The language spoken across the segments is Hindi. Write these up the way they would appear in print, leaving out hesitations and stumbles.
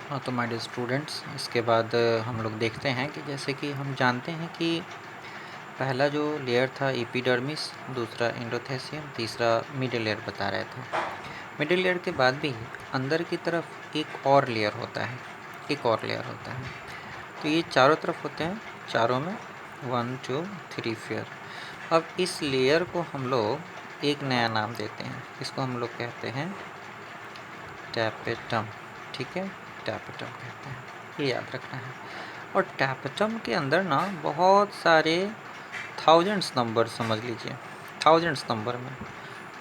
हाँ, तो माय डियर स्टूडेंट्स, इसके बाद हम लोग देखते हैं कि जैसे कि हम जानते हैं कि पहला जो लेयर था एपिडर्मिस, दूसरा एंडोथेलियम, तीसरा मिडिल लेयर बता रहे थे। मिडिल लेयर के बाद भी अंदर की तरफ एक और लेयर होता है, तो ये चारों तरफ होते हैं, चारों में 1 2 3 4। अब इस लेयर को हम लोग एक नया नाम देते हैं, इसको हम लोग कहते हैं टैपेटम। ठीक है, टैपेटम कहते हैं, ये याद रखना है। और टैपेटम के अंदर ना बहुत सारे थाउजेंड्स नंबर, समझ लीजिए थाउजेंड्स नंबर में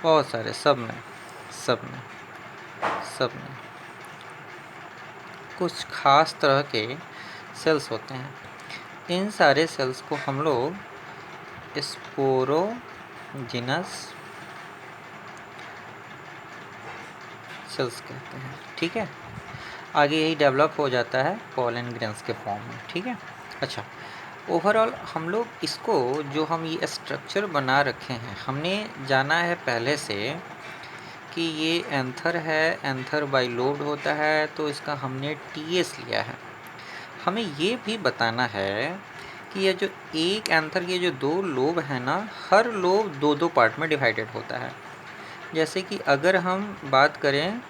बहुत सारे, सब में कुछ खास तरह के सेल्स होते हैं। इन सारे सेल्स को हम लोग स्पोरोजिनस सेल्स कहते हैं। ठीक है, आगे यही डेवलप हो जाता है पॉलन ग्रेन्स के फॉर्म में। ठीक है, अच्छा, ओवरऑल हम लोग इसको, जो हम ये स्ट्रक्चर बना रखे हैं, हमने जाना है पहले से कि ये एंथर है, एंथर बाइलोब्ड होता है, तो इसका हमने टीएस लिया है। हमें ये भी बताना है कि ये जो एक एंथर के जो 2 लोब है ना, हर लोब 2-2 पार्ट में डिवाइडेड होता है। जैसे कि अगर हम बात करें,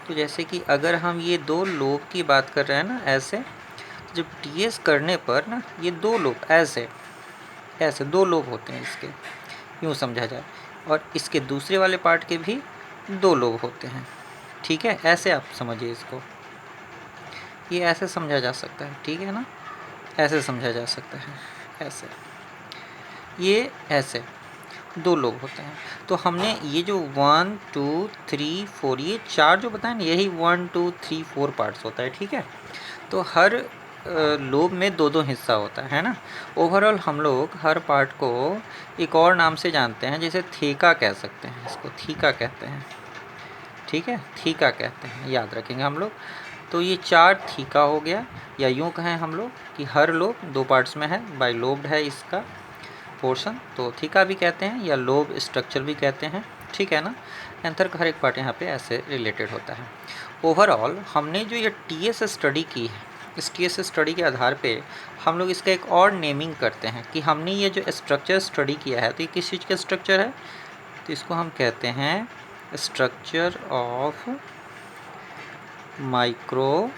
तो जैसे कि अगर हम ये 2 लोब की बात कर रहे हैं ना, ऐसे जब टीएस करने पर ना ये 2 लोब ऐसे 2 लोब होते हैं इसके, यूँ समझा जाए, और इसके दूसरे वाले पार्ट के भी 2 लोब होते हैं। ठीक है, ऐसे आप समझिए इसको, ये ऐसे समझा जा सकता है। ठीक है ना, ऐसे समझा जा सकता है, ऐसे, ये ऐसे 2 लोग होते हैं। तो हमने ये जो 1 2 3 4 ये 4 जो बताए ना, यही 1 2 3 4 पार्ट्स होता है। ठीक है, तो हर लोब में 2-2 हिस्सा होता है ना। ओवरऑल हम लोग हर पार्ट को एक और नाम से जानते हैं, जैसे थीका कह सकते हैं, इसको थीका कहते हैं। ठीक है, थीका कहते हैं, याद रखेंगे हम लोग। तो ये 4 थीका हो गया, या यूँ कहें हम लोग कि हर लोब 2 पार्ट्स में है, बाइलोब्ड है इसका पोर्शन, तो थीका भी कहते हैं या लोब स्ट्रक्चर भी कहते हैं। ठीक है ना, एंथर का हर एक पार्ट यहाँ पे ऐसे रिलेटेड होता है। ओवरऑल हमने जो ये टीएस स्टडी की है, इस टीएस स्टडी के आधार पे हम लोग इसका एक और नेमिंग करते हैं कि हमने ये जो स्ट्रक्चर स्टडी किया है, तो ये किस चीज़ का स्ट्रक्चर है, तो इसको हम कहते हैं स्ट्रक्चर ऑफ माइक्रो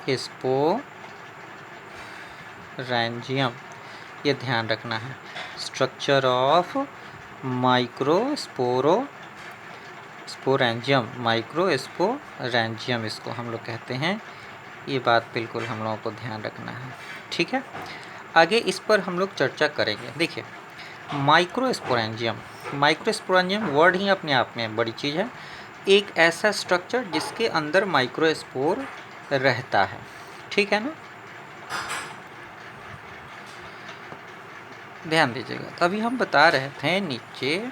स्पोरेंजियम। ये ध्यान रखना है, स्ट्रक्चर ऑफ माइक्रोस्पोरेंजियम इसको हम लोग कहते हैं। ये बात बिल्कुल हम लोगों को ध्यान रखना है। ठीक है, आगे इस पर हम लोग चर्चा करेंगे। देखिए, माइक्रोस्पोरेंजियम वर्ड ही अपने आप में बड़ी चीज़ है। एक ऐसा स्ट्रक्चर जिसके अंदर माइक्रोस्पोर रहता है। ठीक है ना, ध्यान दीजिएगा। अभी हम बता रहे थे नीचे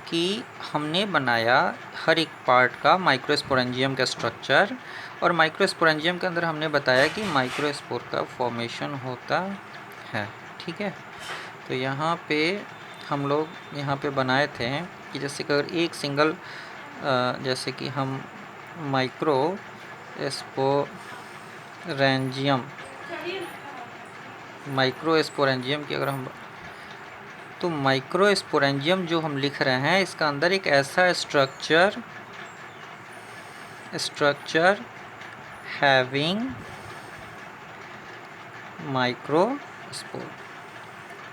कि हमने बनाया हर एक पार्ट का माइक्रोस्पोरेंजियम का स्ट्रक्चर, और माइक्रोस्पोरेंजियम के अंदर हमने बताया कि माइक्रोस्पोर का फॉर्मेशन होता है। ठीक है, तो यहाँ पे हम लोग यहाँ पे बनाए थे कि जैसे कि अगर एक सिंगल, जैसे कि हम माइक्रोस्पोरेंजियम की अगर हम, तो माइक्रोस्पोरेंजियम जो हम लिख रहे हैं, इसका अंदर एक ऐसा स्ट्रक्चर हैविंग माइक्रोस्पोर।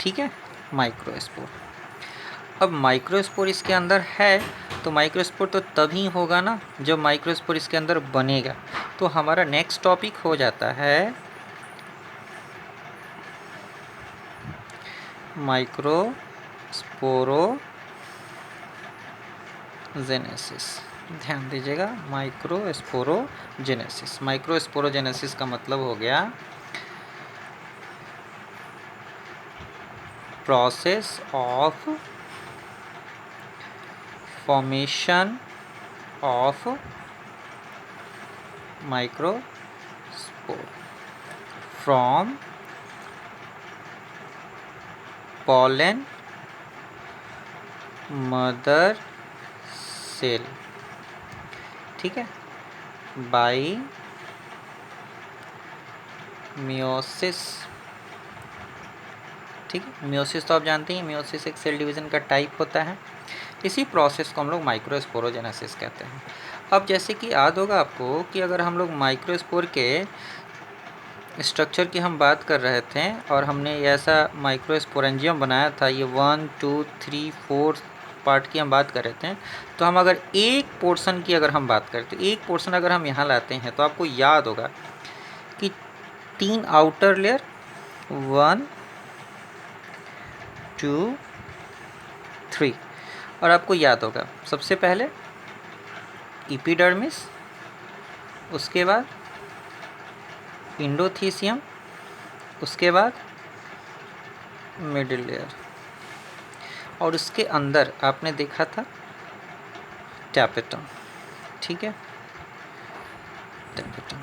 ठीक है, माइक्रोस्पोर। अब माइक्रोस्पोर इसके अंदर है, तो माइक्रोस्पोर तो तभी होगा ना जब माइक्रोस्पोर इसके अंदर बनेगा। तो हमारा नेक्स्ट टॉपिक हो जाता है माइक्रोस्पोरोजेनेसिस। ध्यान दीजिएगा, माइक्रोस्पोरोजेनेसिस का मतलब हो गया process of formation of microspore from pollen mother cell. ठीक है, बाई मियोसिस। ठीक है, मियोसिस तो आप जानते हैं, मियोसिस एक सेल डिवीज़न का टाइप होता है। इसी प्रोसेस को हम लोग माइक्रोस्पोरोजेनेसिस कहते हैं। अब जैसे कि याद होगा आपको कि अगर हम लोग माइक्रोस्पोर के स्ट्रक्चर की हम बात कर रहे थे और हमने ऐसा माइक्रोस्पोरेंजियम बनाया था, ये 1 2 3 4 पार्ट की हम बात कर रहे थे, तो हम अगर एक पोर्शन की अगर हम बात करें तो एक पोर्शन अगर हम यहाँ लाते हैं तो आपको याद होगा कि 3 आउटर लेयर, 1 2 3, और आपको याद होगा सबसे पहले एपिडर्मिस, उसके बाद इंडोथीसियम, उसके बाद मिडिल लेयर, और उसके अंदर आपने देखा था टैपेटम। ठीक है, टैपेटम,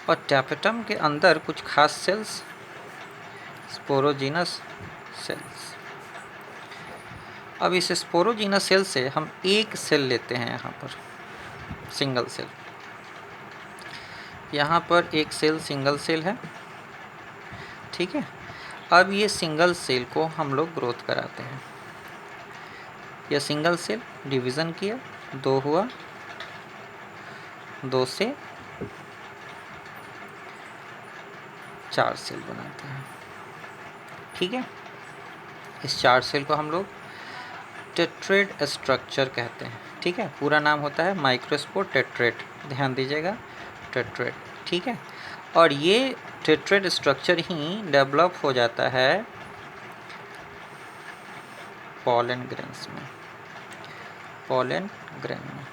और टैपेटम के अंदर कुछ खास सेल्स, स्पोरोजिनस सेल्स। अब इस स्पोरोजिनस सेल से हम एक सेल लेते हैं, यहाँ पर सिंगल सेल, यहाँ पर एक सेल सिंगल सेल है। ठीक है, अब ये सिंगल सेल को हम लोग ग्रोथ कराते हैं। यह सिंगल सेल डिवीज़न किया, 2 हुआ, 2 से 4 सेल बनाते हैं। ठीक है, इस 4 सेल को हम लोग टेट्रेड स्ट्रक्चर कहते हैं। ठीक है, पूरा नाम होता है माइक्रोस्पोर टेट्रेड, ध्यान दीजिएगा, टेट्रेड। ठीक है, और ये टेट्रेड स्ट्रक्चर ही डेवलप हो जाता है पॉलन ग्रेन्स में, पॉलन ग्रेन में,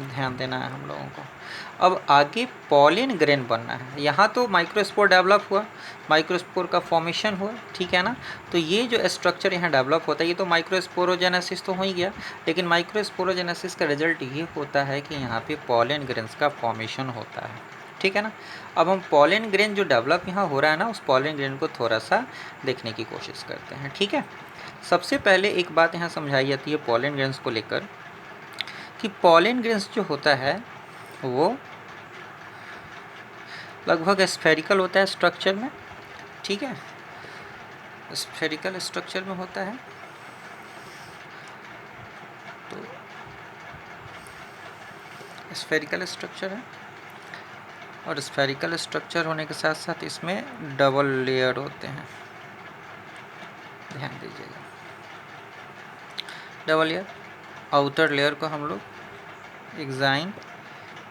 ध्यान देना है हम लोगों को। अब आगे पॉलन ग्रेन बनना है। यहाँ तो माइक्रोस्पोर डेवलप हुआ, माइक्रोस्पोर का फॉर्मेशन हुआ, ठीक है ना। तो ये जो स्ट्रक्चर यहाँ डेवलप होता है ये तो माइक्रोस्पोरोजेनेसिस तो हो ही गया, लेकिन माइक्रोस्पोरोजेनेसिस का रिजल्ट ये होता है कि यहाँ पे पॉलन ग्रेन्स का फॉर्मेशन होता है। ठीक है ना। अब हम पॉलन ग्रेन जो डेवलप यहाँ हो रहा है ना, उस पॉलन ग्रेन को थोड़ा सा देखने की कोशिश करते हैं। ठीक है, सबसे पहले एक बात यहाँ समझाई जाती है पॉलन ग्रेन्स को लेकर कि पॉलन ग्रेन्स जो होता है वो लगभग स्फेरिकल होता है स्ट्रक्चर में। ठीक है, स्फेरिकल स्ट्रक्चर में होता है। तो स्फेरिकल स्ट्रक्चर है, और स्फेरिकल स्ट्रक्चर होने के साथ साथ इसमें डबल लेयर होते हैं, ध्यान दीजिएगा। डबल लेयर, आउटर लेयर को हम लोग एक्साइन,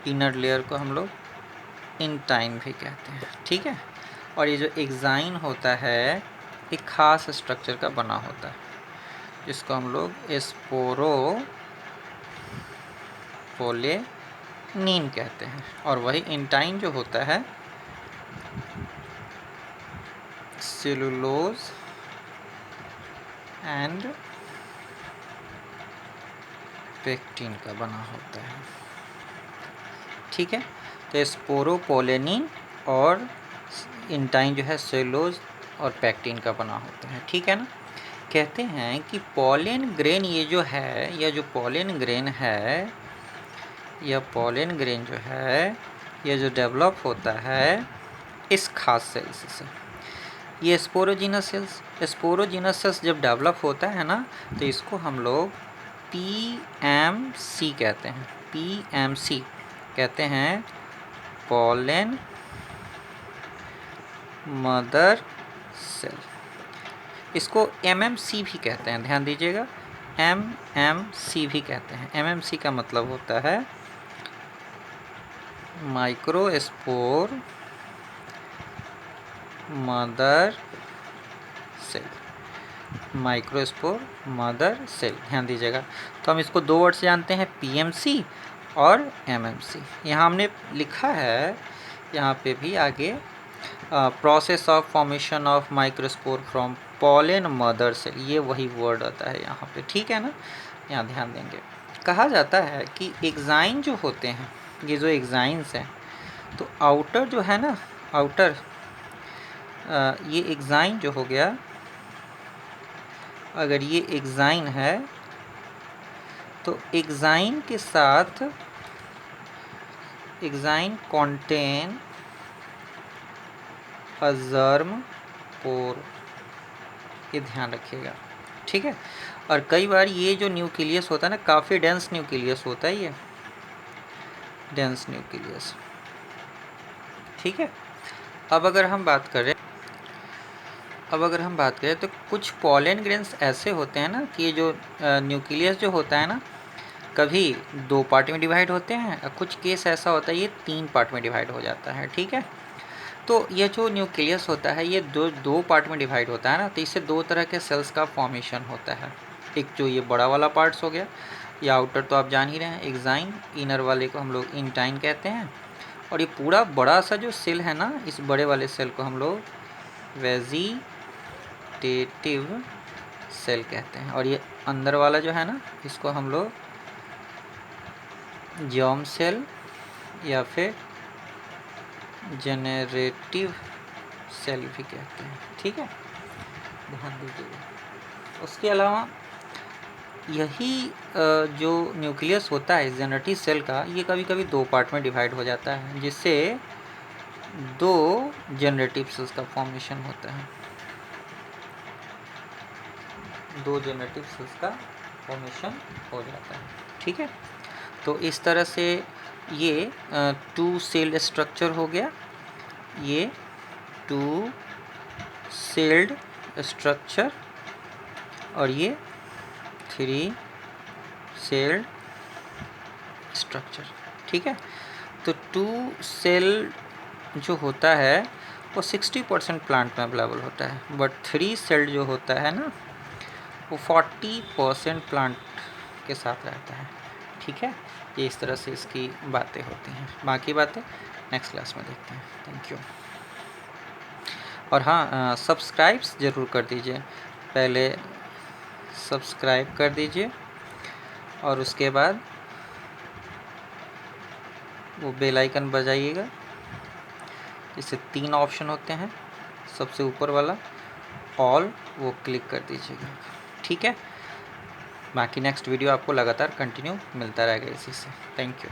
इनर लेयर को हम लोग इंटाइन भी कहते हैं। ठीक है, और ये जो एक्साइन होता है एक खास स्ट्रक्चर का बना होता है जिसको हम लोग स्पोरोपोलेनिन कहते हैं, और वही इंटाइन जो होता है सेलुलोज एंड पेक्टिन का बना होता है। ठीक है, तो स्पोरोपोलेनिन और इंटाइन जो है सेलुलोज और पेक्टिन का बना होता है। ठीक है ना। कहते हैं कि पॉलन ग्रेन ये जो है, यह जो पॉलन ग्रेन है, यह पॉलन ग्रेन जो है यह जो डेवलप होता है इस खास सेल्स से। ये स्पोरोजिनस सेल्स, स्पोरोजिनस सेल्स जब डेवलप होता है ना तो इसको हम लोग PMC कहते हैं। PMC कहते हैं पॉलन मदर सेल। इसको MMC भी कहते हैं, ध्यान दीजिएगा, MMC भी कहते हैं। MMC का मतलब होता है microspore mother cell, microspore mother cell, ध्यान दीजिएगा। तो हम इसको 2 वर्ड से जानते हैं, PMC और MMC। यहाँ हमने लिखा है, यहाँ पे भी आगे process of formation of microspore from pollen mother cell, ये वही वर्ड आता है यहाँ पे। ठीक है ना, यहाँ ध्यान देंगे। कहा जाता है कि एक्साइन जो होते हैं, ये जो एक्साइन्स हैं, तो आउटर जो है ना, आउटर ये एक्साइन जो हो गया, अगर ये एक्साइन है तो एक्साइन के साथ एग्जाइन कॉन्टेन अ जर्म पोर, ये ध्यान रखिएगा, ठीक है। और कई बार ये जो न्यूक्लियस होता है ना, काफ़ी डेंस न्यूक्लियस होता है ये, डेंस न्यूक्लियस, ठीक है। अब अगर हम बात करें तो कुछ पॉलन ग्रेन्स ऐसे होते हैं ना कि ये जो न्यूक्लियस जो होता है ना, कभी 2 पार्ट में डिवाइड होते हैं और कुछ केस ऐसा होता है ये 3 पार्ट में डिवाइड हो जाता है, ठीक है। तो ये जो न्यूक्लियस होता है ये दो पार्ट में डिवाइड होता है ना, तो इससे 2 तरह के सेल्स का फॉर्मेशन होता है। एक जो ये बड़ा वाला पार्ट्स हो गया, या आउटर तो आप जान ही रहे हैं, एक्साइन, इनर वाले को हम लोग इंटाइन कहते हैं, और ये पूरा बड़ा सा जो सेल है ना, इस बड़े वाले सेल को हम लोग वेजिटेटिव सेल कहते हैं, और ये अंदर वाला जो है ना, इसको हम लोग जर्म सेल या फिर जेनरेटिव सेल भी कहते हैं, ठीक है, ध्यान दीजिएगा। उसके अलावा यही जो न्यूक्लियस होता है जेनरेटिव सेल का, ये कभी कभी 2 पार्ट में डिवाइड हो जाता है, जिससे 2 जेनरेटिव सेल्स का फॉर्मेशन होता है, 2 जेनरेटिव सेल्स का फॉर्मेशन हो जाता है, ठीक है। तो इस तरह से ये 2 सेल स्ट्रक्चर हो गया, ये 2 सेल्ड स्ट्रक्चर, और ये 3 सेल्ड स्ट्रक्चर, ठीक है। तो 2 सेल जो होता है वो 60% प्लांट में अवेलेबल होता है, बट 3 सेल्ड जो होता है ना, वो 40% प्लांट के साथ रहता है, ठीक है। ये इस तरह से इसकी बातें होती हैं, बाकी बातें नेक्स्ट क्लास में देखते हैं। Thank you. और हाँ, सब्सक्राइब्स ज़रूर कर दीजिए, पहले सब्सक्राइब कर दीजिए और उसके बाद वो बेल आइकन बजाइएगा, इससे 3 ऑप्शन होते हैं, सबसे ऊपर वाला ऑल, वो क्लिक कर दीजिएगा, ठीक है। बाकी नेक्स्ट वीडियो आपको लगातार कंटिन्यू मिलता रहेगा इसी से। Thank you.